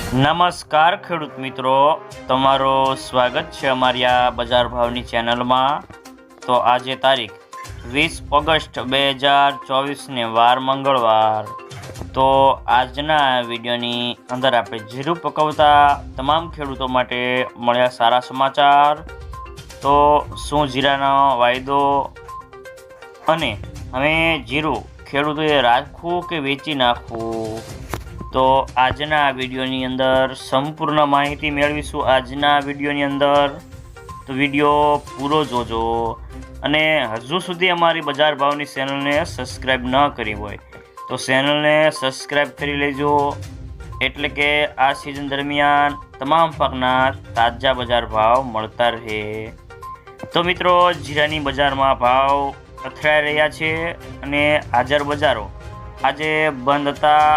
નમસ્કાર ખેડૂત મિત્રો, તમારો સ્વાગત છે અમારી આ બજાર ભાવની ચેનલમાં। તો આજે તારીખ 20 ઓગસ્ટ 2024ને વાર મંગળવાર। તો આજના વિડીયોની અંદર આપણે જીરું પકવતા તમામ ખેડૂતો માટે મળ્યા સારા સમાચાર। તો શું જીરાનો વાયદો અને હવે જીરું ખેડૂતોએ રાખવું કે વેચી નાખવું, તો આજના વિડીયોની અંદર સંપૂર્ણ માહિતી મેળવીશું। આજના વિડીયોની અંદર તો વિડીયો પૂરો જોજો અને હજુ સુધી અમારી બજાર ભાવની ચેનલને સબસ્ક્રાઈબ ન કરી હોય તો ચેનલને સબસ્ક્રાઈબ કરી લેજો, એટલે કે આ સિઝન દરમિયાન તમામ પાકના તાજા બજાર ભાવ મળતા રહે। તો મિત્રો, જીરાની બજારમાં ભાવ અથડાઈ રહ્યા છે અને હાજર બજારો આજે બંધ હતા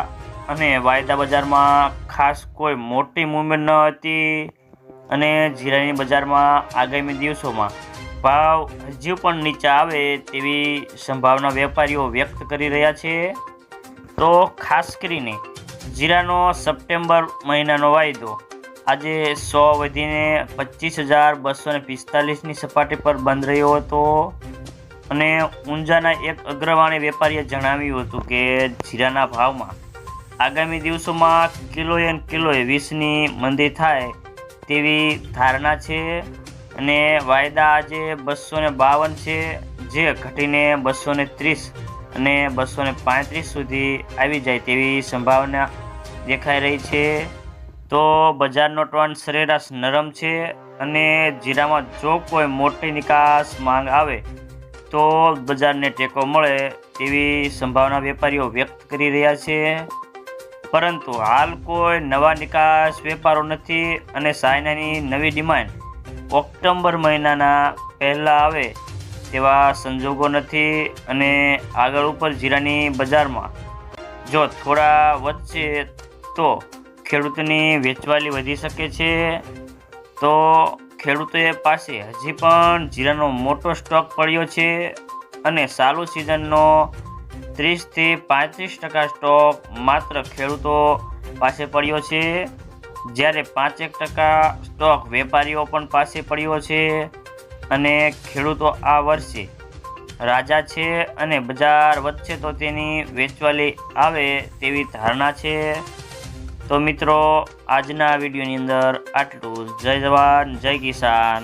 અને વાયદા બજારમાં ખાસ કોઈ મોટી મૂવમેન્ટ ન હતી અને જીરાની બજારમાં આગામી દિવસોમાં ભાવ હજુ પણ નીચે આવે તેવી સંભાવના વેપારીઓ વ્યક્ત કરી રહ્યા છે। તો ખાસ કરીને જીરાનો સપ્ટેમ્બર મહિનાનો વાયદો આજે 100 વધીને 25,245ની સપાટી પર બંધ રહ્યો હતો અને ઊંઝાના એક અગ્રવાણી વેપારીએ જણાવ્યું હતું કે જીરાના ભાવમાં આગામી દિવસોમાં કિલોએ 20ની મંદી થાય તેવી ધારણા છે અને વાયદા આજે 252 છે, જે ઘટીને 230 અને 235 સુધી આવી જાય તેવી સંભાવના દેખાઈ રહી છે। તો બજારનો ટોન સરેરાશ નરમ છે અને જીરામાં જો કોઈ મોટી નિકાસ માંગ આવે તો બજારને ટેકો મળે તેવી સંભાવના વેપારીઓ વ્યક્ત કરી રહ્યા છે, પરંતુ હાલ કોઈ નવા નિકાસ વેપારો નથી અને ચાઇનાની નવી ડિમાન્ડ ઓક્ટોબર મહિનાના પહેલાં આવે તેવા સંજોગો નથી અને આગળ ઉપર જીરાની બજારમાં જો થોડા વધશે તો ખેડૂતની વેચવાલી વધી શકે છે। તો ખેડૂતોએ પાસે હજી પણ જીરાનો મોટો સ્ટોક પડ્યો છે અને ચાલુ સિઝનનો 30થી 35% સ્ટોક માત્ર ખેડૂતો પાસે પડ્યો છે, જ્યારે 5% સ્ટોક વેપારીઓ પણ પાસે પડ્યો છે અને ખેડૂતો આ વર્ષે રાજા છે અને બજાર વધશે તો તેની વેચવાલી આવે તેવી ધારણા છે। તો મિત્રો, આજના વિડીયોની અંદર આટલું। જય જવાન, જય કિસાન।